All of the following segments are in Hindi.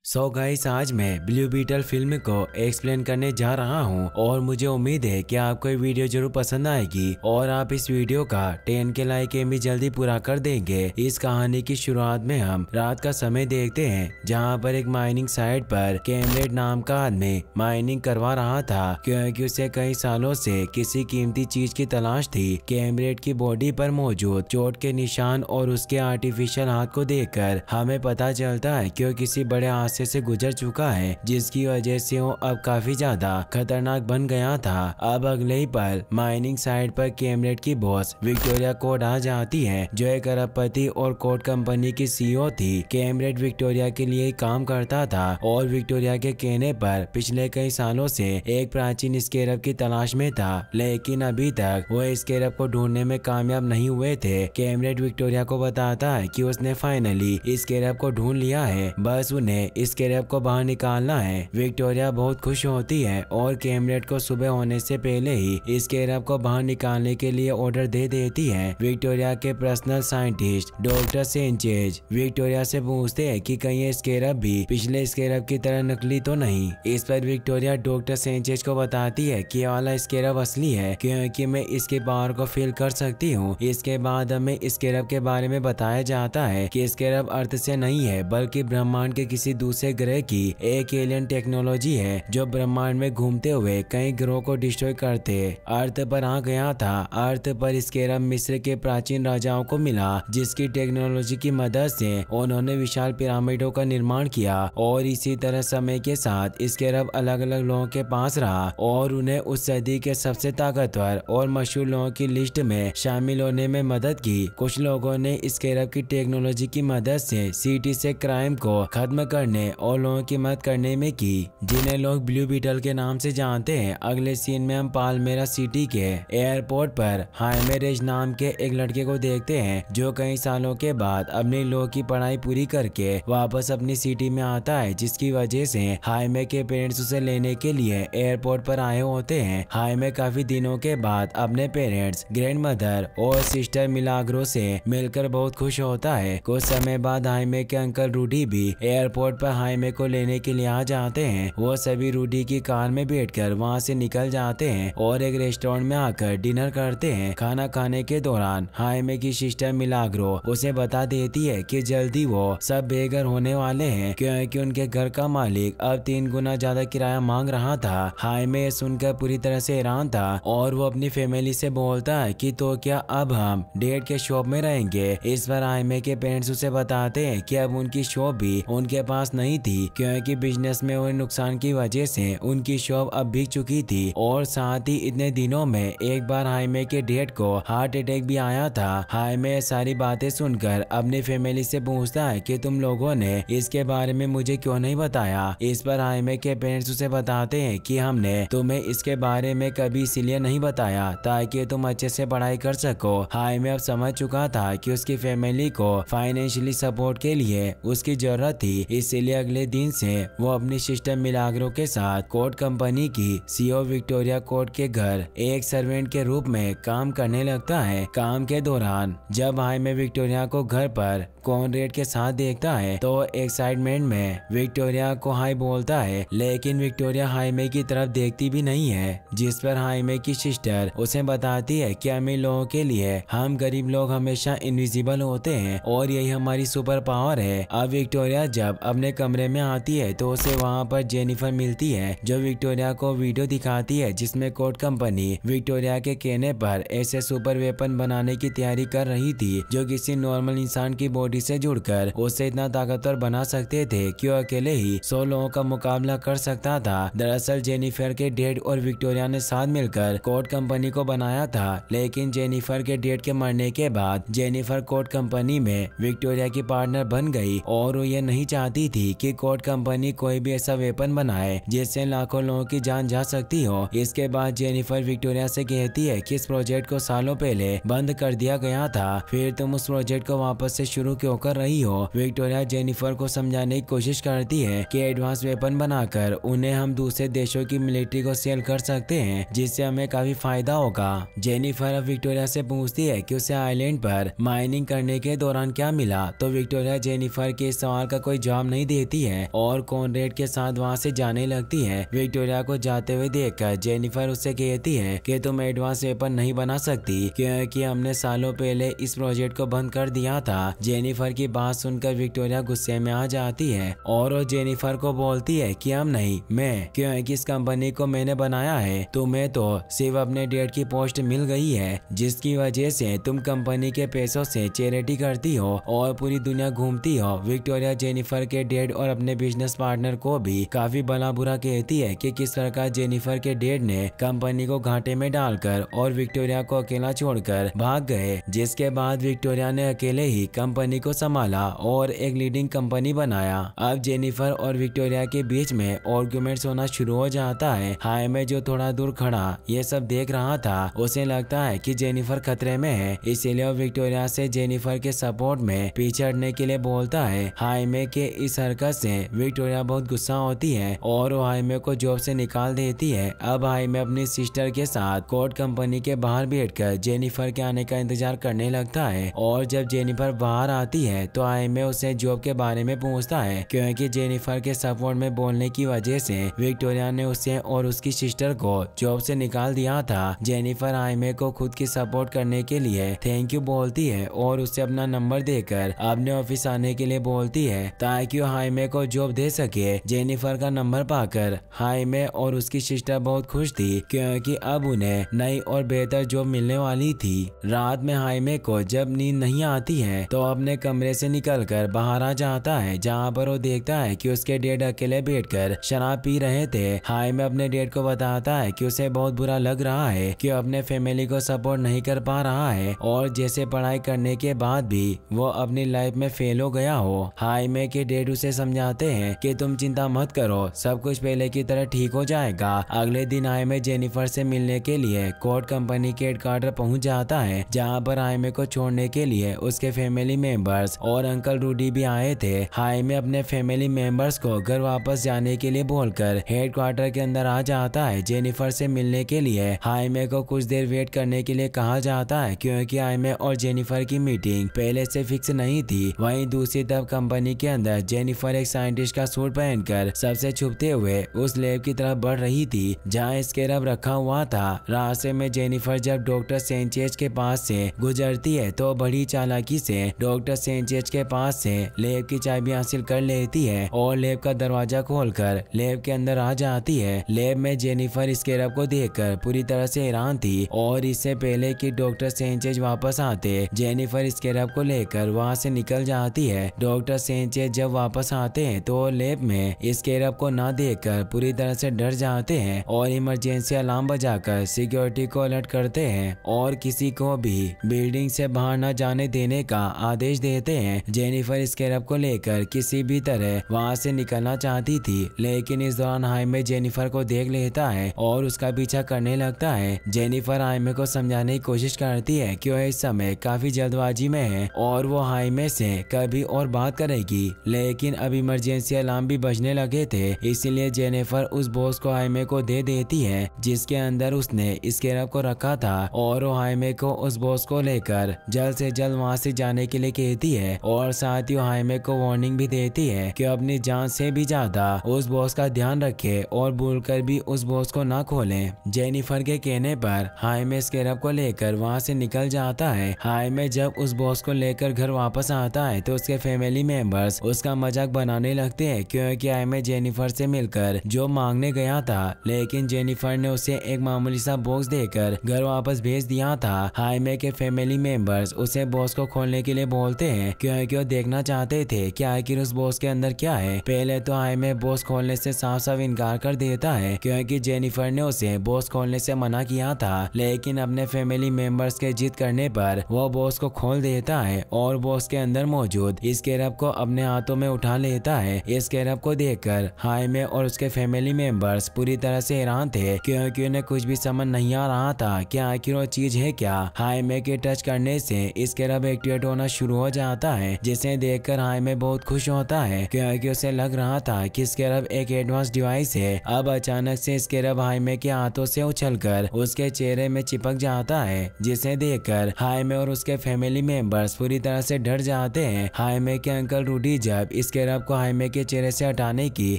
सो गाइस, आज मैं ब्लू बीटल फिल्म को एक्सप्लेन करने जा रहा हूं और मुझे उम्मीद है कि आपको ये वीडियो जरूर पसंद आएगी और आप इस वीडियो का 10 के लाइक एम भी जल्दी पूरा कर देंगे। इस कहानी की शुरुआत में हम रात का समय देखते हैं, जहां पर एक माइनिंग साइट पर कैमरेड नाम का आदमी माइनिंग करवा रहा था, क्योंकि उसे कई सालों से किसी कीमती चीज की तलाश थी। कैमरेड की बॉडी पर मौजूद चोट के निशान और उसके आर्टिफिशियल हाथ को देखकर हमें पता चलता है कि वो किसी बड़े हादसे से गुजर चुका है, जिसकी वजह से वो अब काफी ज्यादा खतरनाक बन गया था। अब अगले ही पल माइनिंग साइट पर कैमरेड की बॉस विक्टोरिया कोड आ जाती है, जो एक अरबपति और कोड कंपनी की सीईओ थी। कैमरेड विक्टोरिया के लिए काम करता था और विक्टोरिया के कहने पर पिछले कई सालों से एक प्राचीन स्केरब की तलाश में था, लेकिन अभी तक वो स्केरब को ढूंढने में कामयाब नहीं हुए थे। कैमरेड विक्टोरिया को बताता है कि उसने फाइनली स्केरब को ढूंढ लिया है, बस उन्हें स्केरब को बाहर निकालना है। विक्टोरिया बहुत खुश होती है और कैमरेड को सुबह होने से पहले ही स्केरब को बाहर निकालने के लिए ऑर्डर दे देती है। विक्टोरिया के personal scientist doctor Sanchez Victoria से पूछते हैं कि कहीं ये स्केरब भी पिछले स्केरब की तरह नकली तो नहीं। इस पर विक्टोरिया डॉक्टर सेंचेज को बताती है कि ये वाला स्केरब असली है, क्योंकि मैं इसके पावर को फील कर सकती हूँ। इसके बाद हमें स्केरब के बारे में बताया जाता है कि स्केरब अर्थ से नहीं है, बल्कि ब्रह्मांड के किसी दूसरे ग्रह की एक एलियन टेक्नोलॉजी है, जो ब्रह्मांड में घूमते हुए कई ग्रहों को डिस्ट्रॉय करते अर्थ पर आ गया था। अर्थ पर स्केरब मिस्र के प्राचीन राजाओं को मिला, जिसकी टेक्नोलॉजी की मदद से उन्होंने विशाल पिरामिडों का निर्माण किया। और इसी तरह समय के साथ स्केरब अलग अलग लोगों के पास रहा और उन्हें उस सदी के सबसे ताकतवर और मशहूर लोगों की लिस्ट में शामिल होने में मदद की। कुछ लोगों ने स्केरब की टेक्नोलॉजी की मदद से सिटी से क्राइम को खत्म करने और लोगों की मदद करने में की, जिन्हें लोग ब्लू बीटल के नाम से जानते हैं। अगले सीन में हम पाल्मेरा सिटी के एयरपोर्ट पर हाइमे रेज नाम के एक लड़के को देखते हैं, जो कई सालों के बाद अपनी लॉ की पढ़ाई पूरी करके वापस अपनी सिटी में आता है, जिसकी वजह से हाइमे के पेरेंट्स उसे लेने के लिए एयरपोर्ट पर आए होते हैं। हाइमे काफी दिनों के बाद अपने पेरेंट्स, ग्रैंड मदर और सिस्टर मिलाग्रो से मिलकर बहुत खुश होता है। कुछ समय बाद हाइमे के अंकल रूडी भी एयरपोर्ट पर हाइमे को लेने के लिए आ जाते हैं। वो सभी रूडी की कार में बैठकर वहाँ से निकल जाते हैं और एक रेस्टोरेंट में आकर डिनर करते हैं। खाना खाने के दौरान हाइमे की सिस्टर मिलाग्रो उसे बता देती है कि जल्दी वो सब बेघर होने वाले हैं, क्योंकि उनके घर का मालिक अब 3 गुना ज्यादा किराया मांग रहा था। हाइमे सुनकर पूरी तरह से हैरान था और वो अपनी फैमिली से बोलता है कि तो क्या अब हम डेट के शॉप में रहेंगे। इस पर हाइमे के पेरेंट्स उसे बताते हैं कि अब उनकी शॉप भी उनके पास नहीं थी, क्योंकि बिजनेस में हुए नुकसान की वजह से उनकी शॉप अब बिक चुकी थी। और साथ ही इतने दिनों में एक बार हाइमे के डैड को हार्ट अटैक भी आया था। हाइमे सारी बातें सुनकर अपनी फैमिली से पूछता है कि तुम लोगों ने इसके बारे में मुझे क्यों नहीं बताया। इस पर हाइमे के पेरेंट्स उसे बताते हैं कि हमने तुम्हें इसके बारे में कभी इसीलिए नहीं बताया ताकि तुम अच्छे से पढ़ाई कर सको। हाइमे अब समझ चुका था कि उसकी फैमिली को फाइनेंशियली सपोर्ट के लिए उसकी जरूरत थी, इसीलिए अगले दिन से वो अपनी सिस्टर मिलाग्रो के साथ कोड कंपनी की सीईओ विक्टोरिया कोड के घर एक सर्वेंट के रूप में काम करने लगता है। काम के दौरान जब हाइमे विक्टोरिया को घर पर कॉनरेड के साथ देखता है, तो एक्साइटमेंट में विक्टोरिया को हाई बोलता है, लेकिन विक्टोरिया हाइमे की तरफ देखती भी नहीं है। जिस पर हाइमे की सिस्टर उसे बताती है कि अमीर लोगों के लिए हम गरीब लोग हमेशा इनविजिबल होते हैं और यही हमारी सुपर पावर है। अब विक्टोरिया जब अपने कमरे में आती है तो उसे वहाँ पर जेनिफर मिलती है, जो विक्टोरिया को वीडियो दिखाती है जिसमें कोड कंपनी विक्टोरिया के कहने पर ऐसे सुपर वेपन बनाने की तैयारी कर रही थी, जो किसी नॉर्मल इंसान की बॉडी से जुड़कर उसे इतना ताकतवर बना सकते थे कि वो अकेले ही 100 लोगों का मुकाबला कर सकता था। दरअसल जेनिफर के डैड और विक्टोरिया ने साथ मिलकर कोड कंपनी को बनाया था, लेकिन जेनिफर के डैड के मरने के बाद जेनिफर कोड कंपनी में विक्टोरिया की पार्टनर बन गई और वो ये नहीं चाहती थी कि कोड कंपनी कोई भी ऐसा वेपन बनाए जिससे लाखों लोगों की जान जा सकती हो। इसके बाद जेनिफर विक्टोरिया से कहती है कि इस प्रोजेक्ट को सालों पहले बंद कर दिया गया था, फिर तुम उस प्रोजेक्ट को वापस से शुरू क्यों कर रही हो। विक्टोरिया जेनिफर को समझाने की कोशिश करती है कि एडवांस वेपन बनाकर उन्हें हम दूसरे देशों की मिलिट्री को सेल कर सकते हैं, जिससे हमें काफी फायदा होगा। जेनिफर अब विक्टोरिया से पूछती है कि उसे आइलैंड पर माइनिंग करने के दौरान क्या मिला, तो विक्टोरिया जेनिफर के इस सवाल का कोई जवाब नहीं देती है और कॉनरेड के साथ वहाँ से जाने लगती है। विक्टोरिया को जाते हुए देखकर जेनिफर उससे कहती है कि तुम एडवांस वेपन नहीं बना सकती क्योंकि हमने सालों पहले इस प्रोजेक्ट को बंद कर दिया था। जेनिफर की बात सुनकर विक्टोरिया गुस्से में आ जाती है और वो जेनिफर को बोलती है कि हम नहीं, मैं, क्योंकि इस कंपनी को मैंने बनाया है। तुम्हें तो सिर्फ अपने डैड की पोस्ट मिल गई है जिसकी वजह से तुम कंपनी के पैसों से चैरिटी करती हो और पूरी दुनिया घूमती हो। विक्टोरिया जेनिफर के डैड और अपने बिजनेस पार्टनर को भी काफी भला बुरा कहती है कि किस प्रकार जेनिफर के डैड ने कंपनी को घाटे में डालकर और विक्टोरिया को अकेला छोड़कर भाग गए, जिसके बाद विक्टोरिया ने अकेले ही कंपनी को संभाला और एक लीडिंग कंपनी बनाया। अब जेनिफर और विक्टोरिया के बीच में आर्गुमेंट्स होना शुरू हो जाता है। हाइमे जो थोड़ा दूर खड़ा ये सब देख रहा था, उसे लगता है कि जेनिफर खतरे में है, इसीलिए वो विक्टोरिया से जेनिफर के सपोर्ट में पीछे हटने के लिए बोलता है। हाइमे के इस हरकत से विक्टोरिया बहुत गुस्सा होती है और वो हाइमे को जॉब से निकाल देती है। अब हाइमे अपनी सिस्टर के साथ कोड कंपनी के बाहर बैठकर जेनिफर के आने का इंतजार करने लगता है और जब जेनिफर बाहर आती है तो हाइमे उसे जॉब के बारे में पूछता है क्योंकि जेनिफर के सपोर्ट में बोलने की वजह से विक्टोरिया ने उसे और उसकी सिस्टर को जॉब से निकाल दिया था। जेनिफर हाइमे को खुद की सपोर्ट करने के लिए थैंक यू बोलती है और उसे अपना नंबर देकर अपने ऑफिस आने के लिए बोलती है ताकि वो हाइमे को जॉब दे सके। जेनिफर का नंबर पाकर हाइमे और उसकी सिस्टर बहुत खुश थी क्योंकि अब उन्हें नई और बेहतर जॉब मिलने वाली थी। रात में हाइमे को जब नींद नहीं आती है तो अपने कमरे से निकलकर बाहर आ जाता है, जहाँ पर वो देखता है कि उसके डैड अकेले बैठकर शराब पी रहे थे। हाइमे अपने डैड को बताता है कि उसे बहुत बुरा लग रहा है कि अपने फैमिली को सपोर्ट नहीं कर पा रहा है और जैसे पढ़ाई करने के बाद भी वो अपनी लाइफ में फेल हो गया हो। हाइमे के डैड उसे समझाते हैं कि तुम चिंता मत करो, सब कुछ पहले की तरह ठीक हो जाएगा। अगले दिन हाइमे जेनिफर से मिलने के लिए कोड कंपनी के हेडक्वार्टर पहुंच जाता है, जहां पर हाइमे को छोड़ने के लिए उसके फैमिली मेंबर्स और अंकल रूडी भी आए थे। हाइमे अपने फैमिली मेंबर्स को घर वापस जाने के लिए बोलकर हेडक्वार्टर के अंदर आ जाता है। जेनिफर से मिलने के लिए हाइमे को कुछ देर वेट करने के लिए कहा जाता है क्योंकि हाइमे और जेनिफर की मीटिंग पहले से फिक्स नहीं थी। वहीं दूसरी तरफ कंपनी के अंदर जेनिफर एक साइंटिस्ट का सूट पहनकर सबसे छुपते हुए उस लैब की तरफ बढ़ रही थी जहां स्केरब रखा हुआ था। रास्ते में जेनिफर जब डॉक्टर सेंचेज के पास से गुजरती है तो बड़ी चालाकी से डॉक्टर सेंचेज के पास से लैब की चाबी हासिल कर लेती है और लैब का दरवाजा खोलकर लैब के अंदर आ जाती है। लैब में जेनिफर स्केरब को देखकर पूरी तरह से हैरान थी और इससे पहले कि डॉक्टर सेंचेज वापस आते जेनिफर स्केरब को लेकर वहां से निकल जाती है। डॉक्टर सेंचेज जब वापस आते हैं तो लैब में स्केरब को ना देखकर पूरी तरह से डर जाते हैं और इमरजेंसी अलार्म बजाकर सिक्योरिटी को अलर्ट करते हैं और किसी को भी बिल्डिंग से बाहर न जाने देने का आदेश देते हैं। जेनिफर स्केरब को लेकर किसी भी तरह वहां से निकलना चाहती थी, लेकिन इस दौरान हाइमे जेनिफर को देख लेता है और उसका पीछा करने लगता है। जेनिफर हाइमे को समझाने की कोशिश करती है कि वह इस समय काफी जल्दबाजी में है और वो हाइमे से कभी और बात करेगी, लेकिन अब इमरजेंसी अलार्म भी बजने लगे थे, इसीलिए जेनिफर उस बॉक्स को हाइमे को दे देती है जिसके अंदर उसने स्केरब को रखा था और वो हाइमे को उस बॉक्स को लेकर जल्द से जल्द वहां से जाने के लिए कहती है और साथ ही हाइमे को वार्निंग भी देती है कि अपनी जान से भी ज्यादा उस बॉक्स का ध्यान रखे और भूलकर भी उस बॉक्स को ना खोलें। जेनिफर के कहने पर हाइमे स्केरब को लेकर वहां से निकल जाता है। हाइमे जब उस बॉक्स को लेकर घर वापस आता है तो उसके फैमिली मेंबर्स उसका मजाक बनाने लगते हैं क्योंकि हाइमे जेनिफर से मिलकर जो मांगने गया था, लेकिन जेनिफर ने उसे एक मामूली सा बॉक्स देकर घर वापस भेज दिया था। हाइमे के फैमिली मेंबर्स उसे बॉक्स को खोलने के लिए बोलते हैं क्योंकि वो देखना चाहते थे कि आखिर उस बॉक्स के अंदर क्या है। पहले तो हाइमे बॉक्स खोलने से साफ साफ इनकार कर देता है क्योंकि जेनिफर ने उसे बॉक्स खोलने से मना किया था, लेकिन अपने फैमिली मेंबर्स के जिद करने पर वो बॉक्स को खोल देता है और बॉक्स के अंदर मौजूद स्केरब को अपने हाथों में उठा लेता है। स्केरब को देखकर हाइमे और उसके फैमिली मेंबर्स पूरी तरह से हैरान थे क्योंकि उन्हें कुछ भी समझ नहीं आ रहा था कि आखिर वो चीज है क्या। हाइमे के टच करने से स्केरब एक्टिवेट होना शुरू हो जाता है, जिसे देखकर हाइमे बहुत खुश होता है क्योंकि उसे लग रहा था कि स्केरब एक एडवांस डिवाइस है। अब अचानक से स्केरब हाइमे के हाथों से उछलकर उसके चेहरे में चिपक जाता है, जिसे देखकर हाइमे और उसके फैमिली मेंबर्स पूरी तरह से डर जाते हैं। हाइमे के अंकल रूडी जब स्केरब स्केरब को हाइमे के चेहरे से हटाने की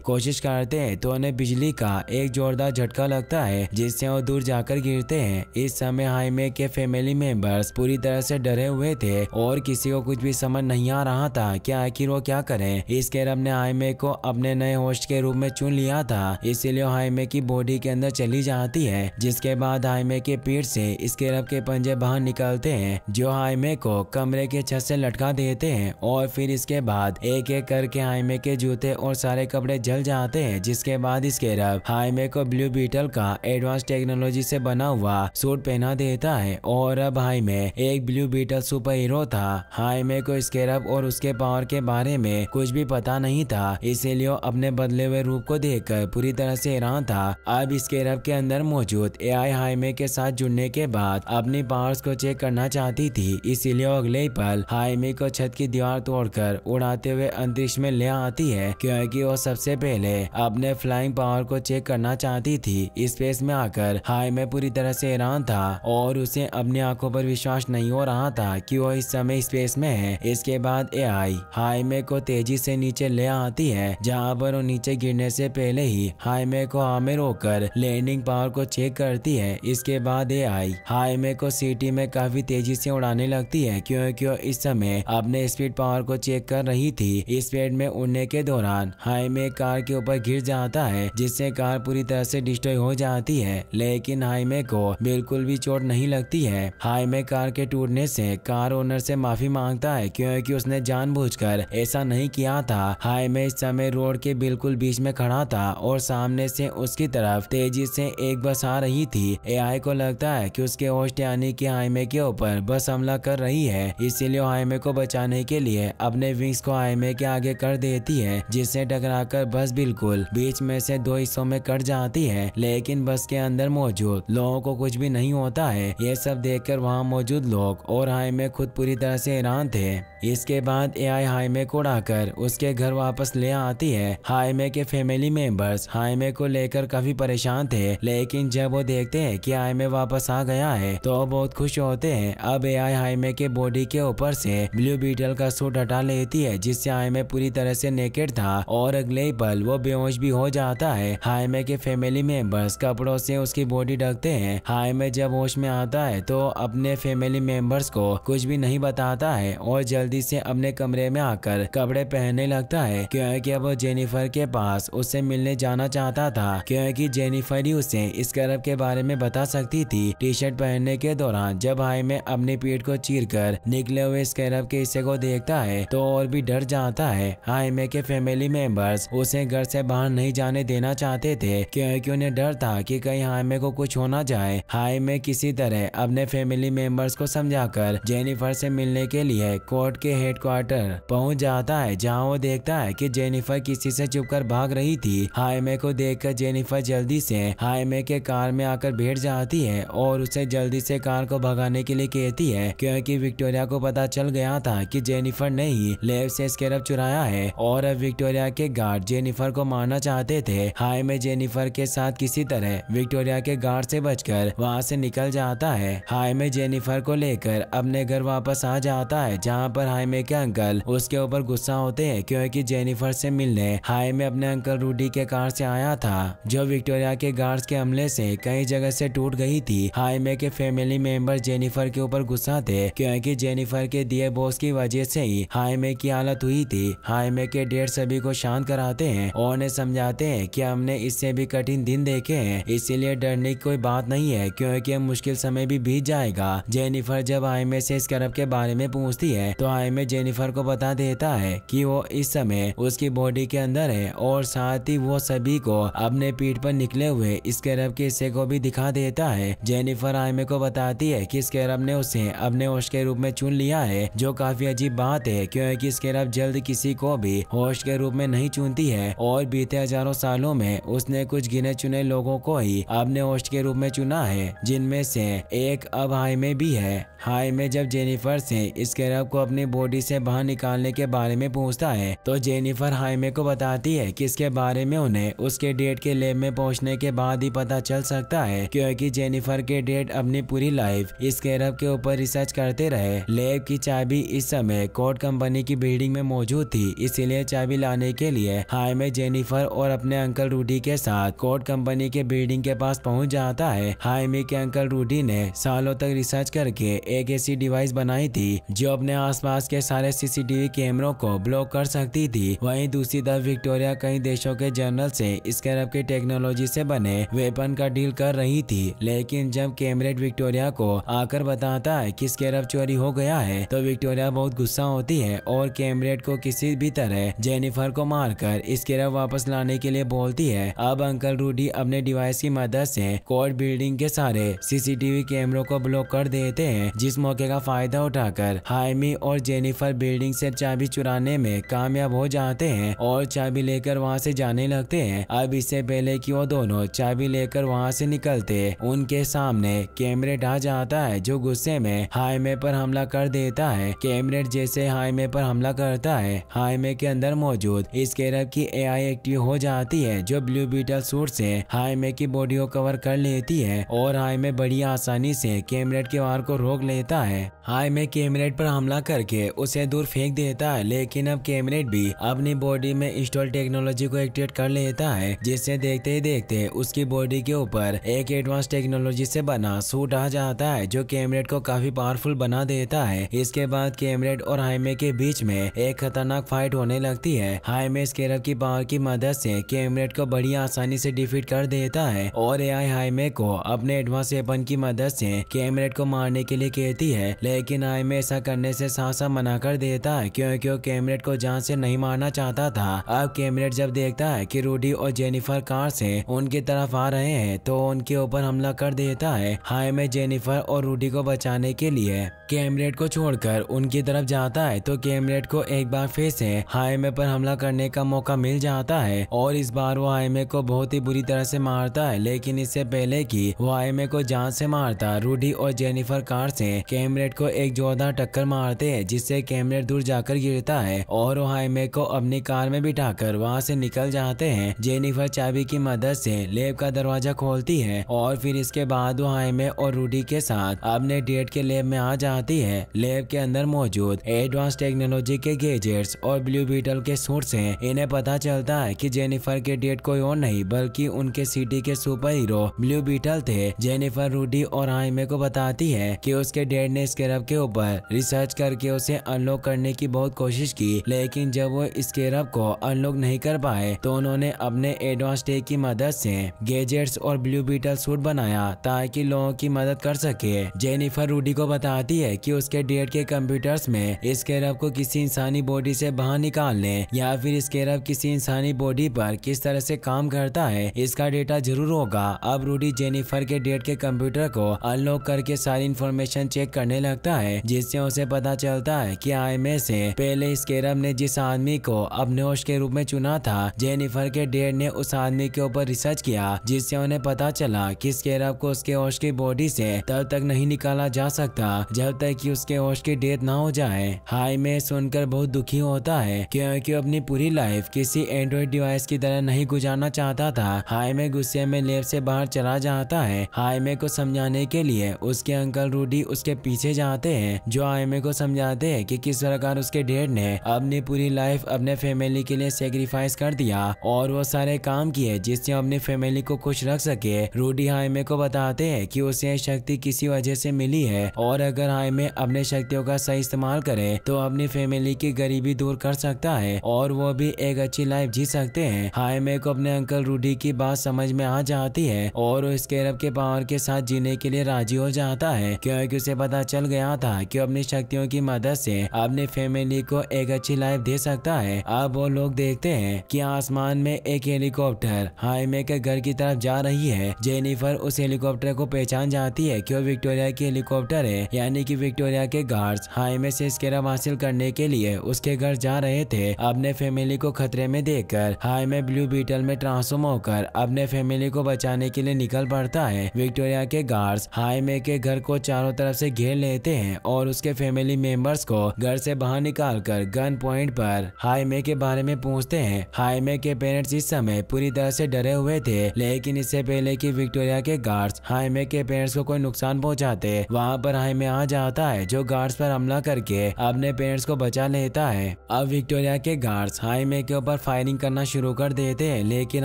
कोशिश करते हैं तो उन्हें बिजली का एक जोरदार झटका लगता है जिससे वो दूर जाकर गिरते हैं। इस समय हाइमे के फैमिली मेंबर्स पूरी तरह से डरे हुए थे और किसी को कुछ भी समझ नहीं आ रहा था कि आखिर वो क्या करें। स्केरब ने हाइमे को अपने नए होस्ट के रूप में चुन लिया था, इसीलिए हाइमे की बॉडी के अंदर चली जाती है, जिसके बाद हाइमे के पीठ से स्केरब के पंजे बाहर निकलते हैं जो हाइमे को कमरे के छत से लटका देते हैं और फिर इसके बाद एक एक करके हाइमे के जूते और सारे कपड़े जल जाते हैं। जिसके बाद स्केरब हाइमे को ब्लू बीटल का एडवांस टेक्नोलॉजी से बना हुआ सूट पहना देता है और अब हाइमे एक ब्लू बीटल सुपर हीरो था। हाइमे को स्केरब और उसके पावर के बारे में कुछ भी पता नहीं था, इसीलिए अपने बदले हुए रूप को देखकर पूरी तरह से हैरान था। अब स्केरब के अंदर मौजूद एआई हाइमे के साथ जुड़ने के बाद अपनी पावर्स को चेक करना चाहती थी, इसीलिए अगले ही पल हाइमे को छत की दीवार तोड़कर उड़ाते हुए अंतरिक्ष में ले आती है, क्योंकि वो सबसे पहले अपने फ्लाइंग पावर को चेक करना चाहती थी। स्पेस में आकर हाइमे पूरी तरह से हैरान था और उसे अपनी आंखों पर विश्वास नहीं हो रहा था कि वो इस समय स्पेस में है। इसके बाद एआई हाइमे को तेजी से नीचे ले आती है, जहां पर वो नीचे गिरने से पहले ही हाइमे को हमें रोककर लैंडिंग पावर को चेक करती है। इसके बाद एआई हाइमे को सिटी में काफी तेजी से उड़ाने लगती है, क्योंकि वो इस समय अपने स्पीड पावर को चेक कर रही थी। स्पीड में उड़ने के दौरान हाइमे कार के ऊपर गिर जाता है, जिससे कार पूरी तरह से डिस्ट्रॉय हो जाती है, लेकिन हाइमे को बिल्कुल भी चोट नहीं लगती है। हाइमे कार के टूटने से कार ओनर से माफी मांगता है, क्योंकि उसने जानबूझकर ऐसा नहीं किया था। हाइमे इस समय रोड के बिल्कुल बीच में खड़ा था और सामने से उसकी तरफ तेजी से एक बस आ रही थी। एआई को लगता है कि उसके होस्ट यानी कि हाइमे के ऊपर बस हमला कर रही है, इसीलिए हाइमे को बचाने के लिए अपने विंग्स को हाइमे के आगे कर देती है, जिससे टकराकर बस बिल्कुल बीच में से दो हिस्सों में कट जाती है। लेकिन बस के अंदर मौजूद लोगों को कुछ भी नहीं होता है। ये सब देखकर वहाँ मौजूद लोग और हाइमे खुद पूरी तरह से हैरान थे। इसके बाद एआई हाइमे को उड़ाकर उसके घर वापस ले आती है। हाइमे के फैमिली मेंबर्स हाइमे को लेकर काफी परेशान थे, लेकिन जब वो देखते हैं कि हाइमे वापस आ गया है तो बहुत खुश होते हैं। अब एआई हाइमे के बॉडी के ऊपर से ब्लू बीटल का सूट हटा लेती है, जिससे हाइमे पूरी तरह से नेकेड था और अगले ही पल वो बेहोश भी हो जाता है। हाइमे के फैमिली मेंबर्स कपड़ों से उसकी बॉडी ढकते हैं। हाइमे जब होश में आता है तो अपने फैमिली मेंबर्स को कुछ भी नहीं बताता है और जल्दी से अपने कमरे में आकर कपड़े पहनने लगता है, क्योंकि अब वो जेनिफर के पास उससे मिलने जाना चाहता था, क्योंकि जेनिफर ही उसे स्केरब के बारे में बता सकती थी। टी शर्ट पहनने के दौरान जब हाइमे अपनी पीठ को चीरकर निकले हुए स्केरब के हिस्से को देखता है तो और भी डर जाता है। हाइमे के फैमिली मेंबर्स उसे घर से बाहर नहीं जाने देना चाहते थे, क्योंकि उन्हें डर था कि कहीं हाइमे को कुछ होना जाए। हाइमे किसी तरह अपने फैमिली मेंबर्स को समझाकर जेनिफर से मिलने के लिए कोर्ट के हेडक्वार्टर पहुंच जाता है, जहां वो देखता है कि जेनिफर किसी से छुपकर भाग रही थी। हाइमे को देखकर जेनिफर जल्दी से हाइमे के कार में आकर बैठ जाती है और उसे जल्दी से कार को भगाने के लिए कहती है, क्योंकि विक्टोरिया को पता चल गया था कि जेनिफर ने ही लैब से स्केरब चुराया है और अब विक्टोरिया के गार्ड जेनिफर को मारना चाहते थे। हाइमे जेनिफर के साथ किसी तरह विक्टोरिया के गार्ड से बचकर वहां से निकल जाता है। हाइमे जेनिफर को लेकर अपने घर वापस आ जाता है, जहां पर हाइमे के अंकल उसके ऊपर गुस्सा होते हैं, क्योंकि जेनिफर से मिलने हाइमे अपने अंकल रूडी के कार से आया था, जो विक्टोरिया के गार्ड्स के हमले से कई जगह से टूट गई थी। हाइमे के फैमिली मेंबर जेनिफर के ऊपर गुस्सा थे, क्योंकि जेनिफर के दिए बॉस की वजह से ही हाइमे की हालत हुई थी। हाइमे के डैड सभी को शांत कराते हैं और उन्हें समझाते हैं कि हमने इससे भी कठिन दिन देखे हैं, इसीलिए डरने की कोई बात नहीं है, क्योंकि अब मुश्किल समय भी बीत जाएगा। जेनिफर जब हाइमे से स्केरब के बारे में पूछती है तो हाइमे जेनिफर को बता देता है कि वो इस समय उसकी बॉडी के अंदर है और साथ ही वो सभी को अपने पीठ पर निकले हुए स्केरब के हिस्से को भी दिखा देता है। जेनिफर हाइमे को बताती है कि स्केरब ने उसे अपने होस्ट के रूप में चुन लिया है, जो काफी अजीब बात है, क्योंकि स्केरब जल्द किसी को भी होस्ट के रूप में नहीं चुनती है और बीते हजारों सालों में उसने कुछ गिने चुने लोगों को ही अपने होस्ट के रूप में चुना है, जिनमें से एक अब हाइमे भी है। हाइमे जब जेनिफर से स्केरब को अपनी बॉडी से बाहर निकालने के बारे में पूछता है तो जेनिफर हाइमे को बताती है कि इसके बारे में उन्हें उसके डेड के लैब में पहुंचने के बाद ही पता चल सकता है, क्योंकि जेनिफर के डेड अपनी पूरी लाइफ स्केरब के ऊपर रिसर्च करते रहे। लैब की चाबी इस समय कोर्ट कंपनी की बिल्डिंग में मौजूद थी, इसीलिए चाबी लाने के लिए हाइमे जेनिफर और अपने अंकल रूडी के साथ कोड कंपनी के बिल्डिंग के पास पहुंच जाता है। हाइमे के अंकल रूडी ने सालों तक रिसर्च करके एक ऐसी डिवाइस बनाई थी जो अपने आसपास के सारे सीसीटीवी कैमरों को ब्लॉक कर सकती थी। वहीं दूसरी तरफ विक्टोरिया कई देशों के जनरल से स्कैरब की टेक्नोलॉजी से बने वेपन का डील कर रही थी, लेकिन जब कैमरेड विक्टोरिया को आकर बताता है कि स्कैरब चोरी हो गया है तो विक्टोरिया बहुत गुस्सा होती है और कैमरेड को किसी भी तरह जेनिफर को मारकर स्कैरब वापस लाने के लिए बोलती है। अब अंकल रूडी अपने डिवाइस की मदद से कोड बिल्डिंग के सारे सीसीटीवी कैमरों को ब्लॉक कर देते हैं, जिस मौके का फायदा उठाकर हाइमी और जेनिफर बिल्डिंग से चाबी चुराने में कामयाब हो जाते हैं और चाबी लेकर वहां से जाने लगते हैं। अब इससे पहले कि वो दोनों चाबी लेकर वहां से निकलते उनके सामने कैमरेड आ जाता है जो गुस्से में हाइमे पर हमला कर देता है। कैमरेड जैसे हाइमे पर हमला करता है, हाइमे के अंदर मौजूद स्कैरब की एआई एक्टिव हो जाती है जो ब्लू बीटल सूट से हाइमे की बॉडी को कवर कर लेती है और हाइमे बड़ी आसानी से कैमरेड के वार को रोक लेता है। हाइमे कैमरेड पर हमला करके उसे दूर फेंक देता है, लेकिन अब कैमरेड भी अपनी बॉडी में इंस्टॉल टेक्नोलॉजी को एक्टिवेट कर लेता है, जिससे देखते ही देखते उसकी बॉडी के ऊपर एक एडवांस टेक्नोलॉजी से बना सूट आ जाता है जो कैमरेड को काफी पावरफुल बना देता है। इसके बाद कैमरेड और हाइमे के बीच में एक खतरनाक फाइट होने लगती है। हाइमे स्कैरब की पावर की मदद से कैमरेड को बड़ी आसानी से डिफीट कर देता है और एआई हाइमे को अपने एडवांस वेपन की मदद से कैमरेड को मारने के लिए कहती है, लेकिन हाइमे ऐसा करने से साफ मना कर देता है क्योंकि वो कैमरेड को जान से नहीं मारना चाहता था। अब कैमरेड जब देखता है कि रूडी और जेनिफर कार से उनकी तरफ आ रहे हैं तो उनके ऊपर हमला कर देता है। हाइमे जेनिफर और रूडी को बचाने के लिए कैमरेड को छोड़कर उनकी तरफ जाता है तो कैमरेड को एक बार फिर से हाइमे पर हमला करने का मौका मिल जाता है और इस बार वो हाइमे को बहुत ही बुरी तरह से मारता है। लेकिन इससे पहले कि वो हाइमे को जान से मारता, रूडी और जेनिफर कार से कैमरेड को एक जोरदार टक्कर मारते हैं जिससे कैमरेड दूर जाकर गिरता है और वो हाइमे को अपनी कार में बिठाकर वहां से निकल जाते हैं। जेनिफर चाबी की मदद से लैब का दरवाजा खोलती है और फिर इसके बाद वो हाइमे और रूडी के साथ अपने डेट के लैब में आ जाती है। लैब के अंदर मौजूद एडवांस टेक्नोलॉजी के गैजेट्स और ब्लू बीटल के सूट से इन्हें पता चलता है कि जेनिफर के डेट कोई और नहीं बल्कि उनके सिटी के सुपर हीरो ब्लू बीटल थे। जेनिफर रूडी और हाइमे को बताती है कि उसके डैड ने स्कैरब के ऊपर रिसर्च करके उसे अनलॉक करने की बहुत कोशिश की, लेकिन जब वो स्कैरब को अनलॉक नहीं कर पाए तो उन्होंने अपने एडवांस टेक की मदद से गैजेट्स और ब्लू बीटल सूट बनाया ताकि लोगों की मदद कर सके। जेनिफर रूडी को बताती है कि उसके डैड के कंप्यूटर्स में स्कैरब को किसी इंसानी बॉडी से बाहर निकालने या फिर स्कैरब किसी इंसानी बॉडी पर किस तरह से काम करता है इसका डेटा जरूर होगा। अब रूडी जेनिफर के डैड के कंप्यूटर को अनलॉक करके सारी इंफॉर्मेशन चेक करने लगता है, जिससे उसे पता चलता है कि हाइमे से पहले स्कैरब ने जिस आदमी को अपने होस्ट के रूप में चुना था, जेनिफर के डैड ने उस आदमी के ऊपर रिसर्च किया, जिससे उन्हें पता चला कि स्कैरब को उसके होस्ट की बॉडी से तब तक नहीं निकाला जा सकता जब तक कि उसके होस्ट की डेथ ना हो जाए। हाइमे सुनकर बहुत दुखी होता है क्योंकि अपनी पूरी लाइफ किसी एंड्रॉइड डिवाइस की तरह नहीं गुजारना चाहता था। हाइमे गुस्से में लैब से बाहर चला जाता है। हाइमे को समझाने के लिए उसके अंकल रूडी उसके पीछे जाते हैं जो हाइमे को समझाते हैं कि किस प्रकार उसके डैड ने अपनी पूरी लाइफ अपने फैमिली के लिए सेक्रीफाइस कर दिया और वो सारे काम किए जिससे अपनी फैमिली को खुश रख सके। रूडी हाइमे को बताते हैं कि उसे शक्ति किसी वजह से मिली है और अगर हाइमे अपने शक्तियों का सही इस्तेमाल करे तो अपनी फैमिली की गरीबी दूर कर सकता है और वो भी एक अच्छी लाइफ जी सकते हैं। हाइमे को अपने अंकल रूडी की बात समझ में आ जाती है और वो स्कैरब के पावर के साथ जीने के लिए राजी हो जाता है क्योंकि उसे पता चल गया था कि अपनी शक्तियों की मदद से अपनी फैमिली को एक अच्छी लाइफ दे सकता है। अब वो लोग देखते हैं कि आसमान में एक हेलीकॉप्टर हाइमे के घर की तरफ जा रही है। जेनिफर उस हेलीकॉप्टर को पहचान जाती है कि वो विक्टोरिया की हेलीकॉप्टर है, यानी कि विक्टोरिया के गार्ड्स हाइमे से स्कैरब हासिल करने के लिए उसके घर जा रहे थे। अपने फैमिली को खतरे में देखकर हाइमे ब्लू बीटल में ट्रांसफॉर्म होकर अपने फैमिली को बचाने के लिए निकल पड़ता है। विक्टोरिया के गार्ड्स हाइमे के घर को चारों तरफ से घेर लेते हैं और उसके फैमिली मेंबर्स को घर से बाहर निकालकर गन पॉइंट पर हाइमे के बारे में पूछते हैं। हाइमे के पेरेंट्स इस समय पूरी तरह से डरे हुए थे, लेकिन इससे पहले कि विक्टोरिया के गार्ड्स हाइमे के पेरेंट्स को कोई नुकसान पहुंचाते, वहां पर हाइमे आ जाता है जो गार्ड्स पर हमला करके अपने पेरेंट्स को बचा लेता है। अब विक्टोरिया के गार्ड्स हाइमे के ऊपर फायरिंग करना शुरू कर देते हैं, लेकिन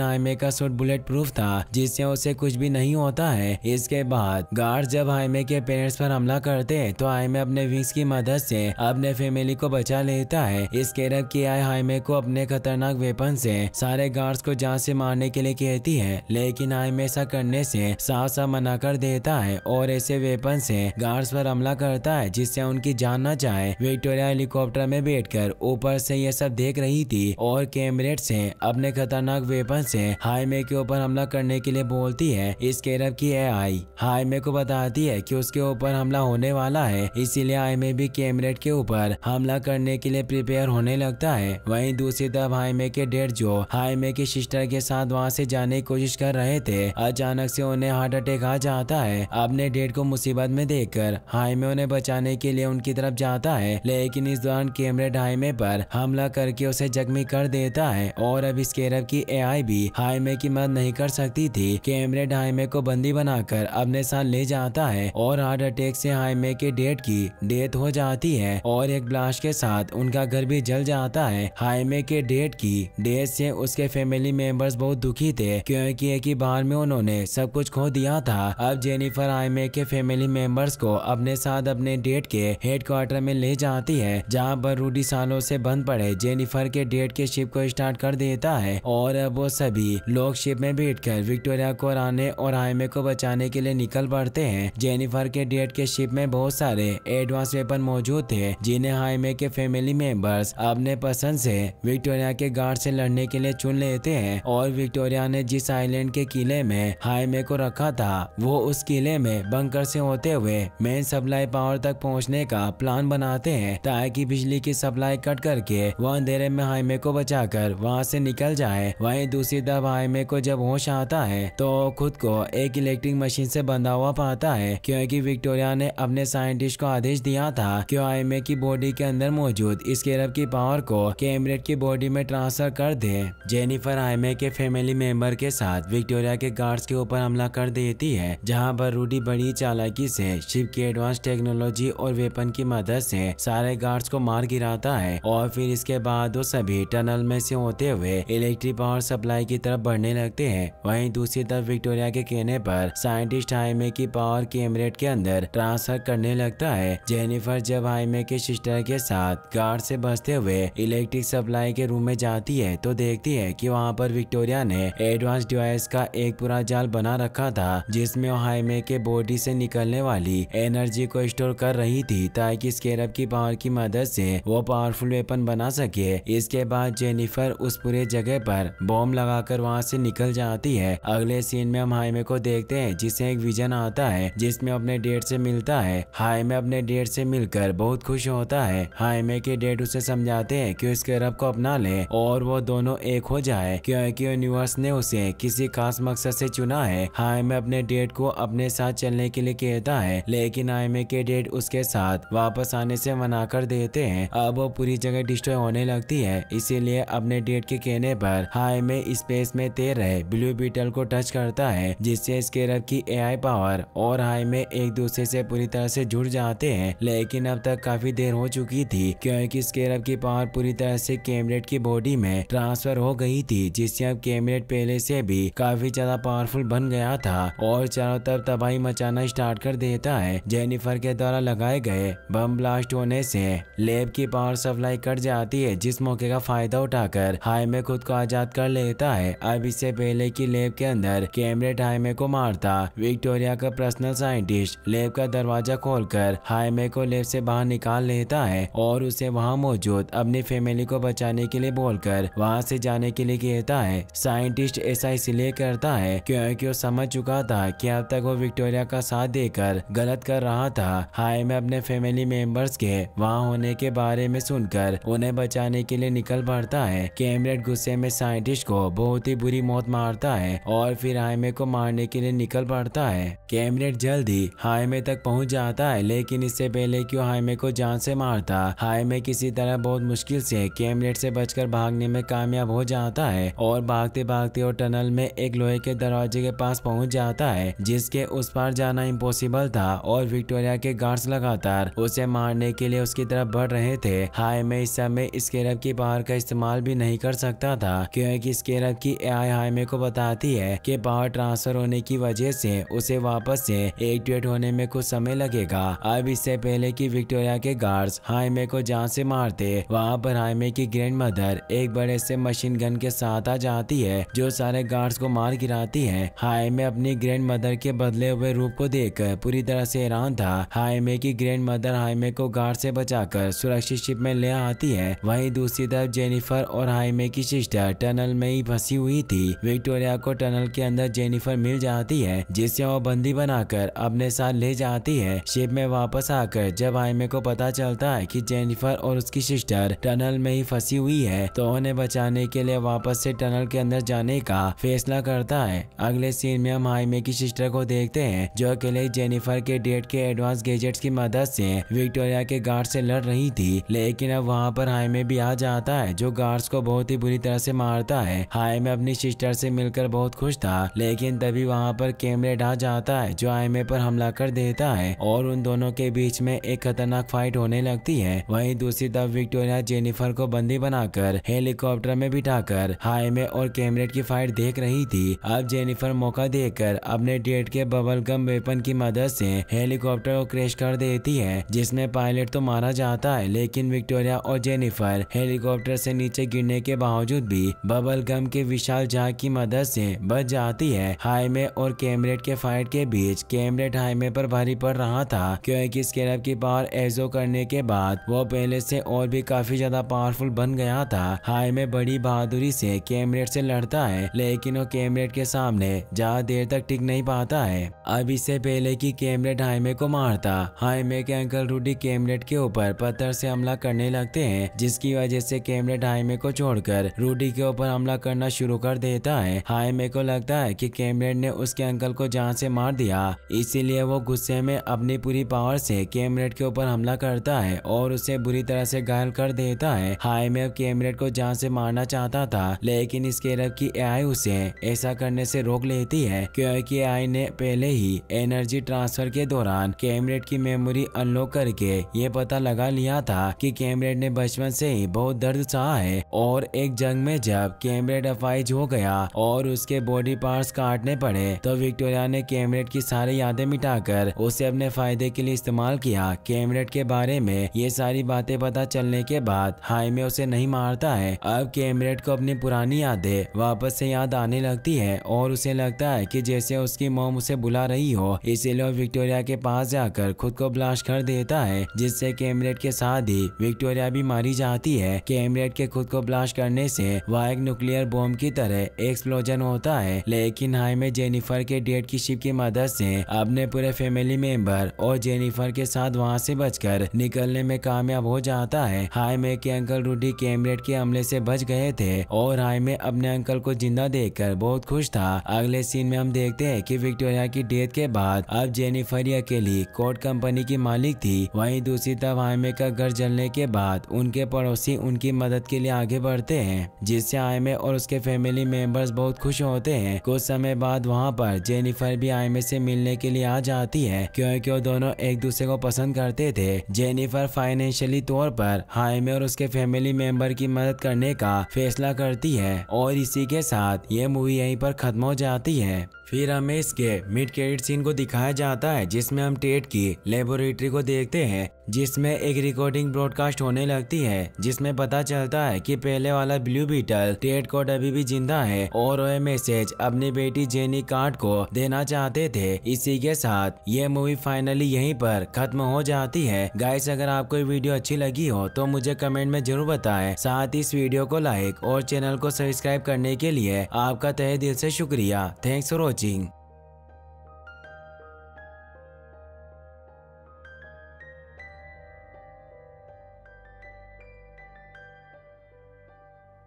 हाइमे का सूट बुलेट प्रूफ था जिससे उसे कुछ भी नहीं होता है। इसके बाद गार्ड्स जब हाइमे के पेरेंट्स पर हमला करते हैं तो हाइमे अपने विंग्स की मदद से अपने फैमिली को बचा लेता है। इस कैरब की आई हाइमे को अपने खतरनाक वेपन से सारे गार्ड्स को जान से मारने के लिए कहती है, लेकिन हाइमे ऐसा करने से साफ साफ मना कर देता है और ऐसे वेपन से गार्ड्स पर हमला करता है जिससे उनकी जान न जाए। विक्टोरिया हेलीकॉप्टर में बैठकर ऊपर से ये सब देख रही थी और कैमरेट से अपने खतरनाक वेपन से हाइमे के ऊपर हमला करने के लिए बोलती है। इस कैरब की एआई हाइमे को बताती है कि उसके ऊपर हमला होने वाला है, इसीलिए हाइमे भी कैमरेट के ऊपर हमला करने के लिए प्रिपेयर होने लगता है। वहीं दूसरी तरफ हाइमे के डैड जो हाइमे की सिस्टर के साथ वहां से जाने की कोशिश कर रहे थे, अचानक से उन्हें हार्ट अटैक आ जाता है। अपने डैड को मुसीबत में देखकर हाइमे उन्हें बचाने के लिए उनकी तरफ जाता है, लेकिन इस दौरान कैमरेट हाइमे पर हमला करके उसे जख्मी कर देता है और अब इस कैरब की एआई भी हाइमे की मदद नहीं कर सकती थी। कैमरेट हाइमे को बंदी बनाकर अपने साथ ले जाता है और हार्ट अटैक से हाइमे के डैड की डेथ हो जाती है और एक ब्लास्ट के साथ उनका घर भी जल जाता है। हाइमे के डैड की डेथ से उसके फैमिली मेंबर्स बहुत दुखी थे क्योंकि एक ही बार में उन्होंने सब कुछ खो दिया था। अब जेनिफर हाइमे के फैमिली मेंबर्स को अपने साथ अपने डैड के हेडक्वार्टर में ले जाती है, जहां पर रूडी सालों से बंद पड़े जेनिफर के डैड के शिप को स्टार्ट कर देता है और अब वो सभी लोग शिप में बैठकर विक्टोरिया को हराने और हाइमे को बचाने के लिए निकल पड़ते हैं। जेनिफर के डैड के शिप में बहुत सारे एडवांस वेपन मौजूद थे जिन्हें हाइमे के फैमिली मेंबर्स अपने पसंद से विक्टोरिया के गार्ड से लड़ने के लिए चुन लेते हैं और विक्टोरिया ने जिस आइलैंड के किले में हाइमे को रखा था वो उस किले में बंकर से होते हुए मेन सप्लाई पावर तक पहुंचने का प्लान बनाते हैं ताकि बिजली की सप्लाई कट करके वो अंधेरे में हाइमे को बचाकर वहां से निकल जाए। वहीं दूसरी तरफ हाइमे को जब होश आता है तो खुद को एक इलेक्ट्रिक मशीन से बंधा हुआ पाता है क्योंकि विक्टोरिया ने अपने साइंटिस्ट को आदेश दिया था कि हाइमे की बॉडी के अंदर मौजूद इस कैरब की पावर को कैमरेट की बॉडी में ट्रांसफर कर दे। जेनिफर हाइमे के फैमिली मेंबर के साथ विक्टोरिया के गार्ड्स के ऊपर हमला कर देती है, जहां पर रूडी बड़ी चालाकी से शिप की एडवांस टेक्नोलॉजी और वेपन की मदद से सारे गार्ड्स को मार गिराता है और फिर इसके बाद वो सभी टनल में से होते हुए इलेक्ट्रिक पावर सप्लाई की तरफ बढ़ने लगते हैं। वहीं दूसरी तरफ विक्टोरिया के कहने पर साइंटिस्ट हाइमे की पावर कैमरेट के अंदर ट्रांसफर करने लगता है। जेनिफर जब हाइमे के सिस्टर के साथ गार्ड से बचते हुए इलेक्ट्रिक सप्लाई के रूम में जाती है तो देखती है कि वहां पर विक्टोरिया ने एडवांस डिवाइस का एक पूरा जाल बना रखा था जिसमें वो हाइमे के बॉडी से निकलने वाली एनर्जी को स्टोर कर रही थी ताकि इस कैरब की पावर की मदद से वो पावरफुल वेपन बना सके। इसके बाद जेनिफर उस पूरे जगह पर बॉम्ब लगाकर वहां से निकल जाती है। अगले सीन में हम हाइमे को देखते हैं जिसे एक विजन आता है जिसमें अपने डैड से मिलता है। हाइमे अपने डैड से मिलकर बहुत खुश होता है। हाइमे के डैड उसे समझाते हैं कि इस कैरब को अपना ले और वो दोनों एक हो जाए क्योंकि यूनिवर्स ने उसे किसी खास मकसद से चुना है। हाइमे अपने डैड को अपने साथ चलने के लिए कहता है, लेकिन हाइमे के डैड उसके साथ वापस आने से मना कर देते हैं। अब वो पूरी जगह डिस्ट्रॉय होने लगती है, इसीलिए अपने डैड के कहने पर हाइमे स्पेस में तैर रहे ब्लू बीटल को टच करता है जिससे इस कैरब की एआई पावर और हाइमे एक दूसरे से पूरी तरह से जुड़ जाते हैं। लेकिन अब तक काफी देर हो चुकी थी क्योंकि इस कैरब की पावर पूरी तरह से कैमरेट की बॉडी में ट्रांसफर हो गई थी, जिससे अब कैमरेट पहले से भी काफी ज्यादा पावरफुल बन गया था और चारों तरफ तबाही मचाना स्टार्ट कर देता है। जेनिफर के द्वारा लगाए गए बम ब्लास्ट होने से लैब की पावर सप्लाई कट जाती है, जिस मौके का फायदा उठाकर हाइमे खुद को आजाद कर लेता है। अब इससे पहले कि लैब के अंदर कैमरेट हाइमे को मारता, विक्टोरिया का पर्सनल साइंटिस्ट लैब का दरवाजा खोलकर हाइमे को लैब से बाहर निकाल लेता है और उसे वहां मौजूद अपनी फैमिली को बचाने के लिए बोलकर वहां से जाने के लिए कहता है। साइंटिस्ट ऐसा इसलिए करता है क्योंकि वो समझ चुका था कि अब तक वो विक्टोरिया का साथ देकर गलत कर रहा था। हाइमे अपने फैमिली मेंबर्स के वहां होने के बारे में सुनकर उन्हें बचाने के लिए निकल पड़ता है। कैमरेट गुस्से में साइंटिस्ट को बहुत ही बुरी मौत मारता है और फिर हाइमे को मारने के लिए निकल पड़ता है। कैमरेट जल्दी हाइमे तक पहुंच जाता है, लेकिन इससे पहले कि हाइमे को जान से मारता, हाइमे किसी तरह बहुत मुश्किल से कैमरेट से बचकर भागने में कामयाब हो जाता है और भागते भागते वो टनल में एक लोहे के दरवाजे के पास पहुंच जाता है जिसके उस पार जाना इम्पॉसिबल था और विक्टोरिया के गार्ड्स लगातार उसे मारने के लिए उसकी तरफ बढ़ रहे थे। हाइमे इस समय स्केरब की पावर का इस्तेमाल भी नहीं कर सकता था, क्योंकि स्केरब की एआई हाइमे को बताती है कि पावर ट्रांसफर होने की वजह से उसे वापस से एक्टिवेट होने में कुछ समय लगेगा। अब इससे पहले कि विक्टोरिया के गार्ड्स हाइमे को जान से मारते, वहाँ पर हाइमे की ग्रैंड मदर एक बड़े से मशीन गन के साथ आ जाती है जो सारे गार्ड्स को मार गिराती है। हाइमे अपनी ग्रैंड मदर के बदले हुए रूप को देखकर पूरी तरह से हैरान था। हाइमे की ग्रैंड मदर हाइमे को गार्ड से बचाकर सुरक्षित शिप में ले आती है। वहीं दूसरी तरफ जेनिफर और हाइमे की सिस्टर टनल में ही फंसी हुई थी। विक्टोरिया को टनल के अंदर जेनिफर मिल जाती है, जिसे वो बंदी बनाकर अपने साथ ले जाती है। शिप में वापस आकर जब हाइमे को पता चलता है कि जेनिफर और उसकी सिस्टर टनल में ही फंसी हुई है, तो उन्हें बचाने के लिए वापस से टनल के अंदर जाने का फैसला करता है। अगले सीन में हम हाइमे की सिस्टर को देखते हैं जो अकेले जेनिफर के डेट के एडवांस गैजेट्स की मदद से विक्टोरिया के गार्ड से लड़ रही थी, लेकिन अब वहाँ पर हाइमे भी आ जाता है जो गार्ड्स को बहुत ही बुरी तरह से मारता है। हाइमे अपनी सिस्टर से मिलकर बहुत खुश था, लेकिन तभी वहाँ पर कैमरेड आ जाता है जो हाइमे पर हमला कर देता है और उन दोनों के बीच में एक खतरनाक फाइट होने लगती है। वहीं दूसरी तरफ विक्टोरिया जेनिफर को बंदी बनाकर हेलीकॉप्टर में बिठाकर हाइमे और कैमरेड की फाइट देख रही थी। अब जेनिफर मौका देकर अपने डेट के बबल गम वेपन की मदद से हेलीकॉप्टर को क्रैश कर देती है, जिसमें पायलट तो मारा जाता है, लेकिन विक्टोरिया और जेनिफर हेलीकॉप्टर से नीचे गिरने के बावजूद भी बबल गम के विशाल जहाज की मदद से बच जाती है। हाइमे और कैमरेड के फाइट के बीच कैमरेड हाइमे पर भारी पड़ रहा था, क्योंकि स्केरब की पावर एजो करने के बाद वो पहले से और भी काफी ज्यादा पावरफुल बन गया था। हाइमे बड़ी बहादुरी से कैमरेड से लड़ता है, लेकिन वो कैमरेड के सामने ज्यादा देर तक टिक नहीं पाता है। अब इससे पहले कि कैमरेड हाइमे को मारता, हाइमे के अंकल रूडी कैमरेड के ऊपर पत्थर से हमला करने लगते हैं, जिसकी वजह से कैमरेड हाइमे को छोड़कर रूडी के ऊपर हमला करना शुरू कर देता है। हाइमे को लगता है कि कैमरेड ने उसके अंकल को जान से मार दिया, इसीलिए वो गुस्से में अपनी पूरी पावर से कैमरेड के ऊपर हमला करता है और उसे बुरी तरह से घायल कर देता है। हाइमे अब कैमरेड को जान से मारना चाहता था, लेकिन स्केरब की एआई उसे ऐसा करने से रोक लेती है, क्योंकि एआई ने पहले ही एनर्जी ट्रांसफर के दौरान कैमरेड की मेमोरी अनलॉक करके ये पता लगा लिया था कि कैमरेड ने बचपन से ही बहुत दर्द सहा है और एक जंग में जब कैमरेड अफाइज हो गया और उसके बॉडी पार्ट्स काटने पड़े, तो विक्टोरिया ने कैमरेड की सारी यादें मिटाकर उसे अपने फायदे के लिए इस्तेमाल किया। कैमरेड के बारे में ये सारी बातें पता चलने के बाद हाइमे उसे नहीं मारता है। अब कैमरेड को अपनी पुरानी यादें वापस से याद आने लगती है और उसे लगता है कि जैसे उसकी मॉम उसे बुला रही हो, इसीलिए विक्टोरिया के पास जाकर खुद को ब्लास्ट कर देता है, जिससे कैमरेड के साथ ही विक्टोरिया भी मारी जाती है। कैमरेड के खुद को ब्लास्ट करने से वह एक न्यूक्लियर बॉम्ब की तरह एक्सप्लोजन होता है, लेकिन हाइमे जेनिफर के डेट की शिप की मदद से अपने पूरे फैमिली मेंबर और जेनिफर के साथ वहां से बचकर निकलने में कामयाब हो जाता है। हाइमे के अंकल रूडी कैमरेड के हमले से बच गए थे और हाइमे अपने अंकल को जिंदा देखकर बहुत खुश था। अगले सीन में हम देखते हैं कि विक्टोरिया की डेथ के बाद अब जेनिफर ही अकेली कोड कंपनी की मालिक थी। वहीं दूसरी तरफ हाइमे का घर जलने के बाद उनके पड़ोसी उनकी मदद के लिए आगे बढ़ते हैं, जिससे हाइमे और उसके फैमिली मेंबर्स बहुत खुश होते हैं। कुछ समय बाद वहां पर जेनिफर भी हाइमे से मिलने के लिए आ जाती है, क्योंकि वो दोनों एक दूसरे को पसंद करते थे। जेनिफर फाइनेंशियली तौर पर हाइमे और उसके फैमिली मेंबर की मदद करने का फैसला करती है और इसी के साथ ये मूवी यहीं पर खत्म हो जाती है। फिर हमें इसके मिड क्रेडिट सीन को दिखाया जाता है, जिसमें हम टेड की लेबोरेटरी को देखते हैं, जिसमें एक रिकॉर्डिंग ब्रॉडकास्ट होने लगती है, जिसमें पता चलता है कि पहले वाला ब्लू बीटल टेड कोड अभी भी जिंदा है और वह मैसेज अपनी बेटी जेनी कार्ड को देना चाहते थे। इसी के साथ ये मूवी फाइनली यहीं पर खत्म हो जाती है। गाइस, अगर आपको ये वीडियो अच्छी लगी हो तो मुझे कमेंट में जरूर बताएं। साथ ही इस वीडियो को लाइक और चैनल को सब्सक्राइब करने के लिए आपका तहे दिल से शुक्रिया। Thanks for watching.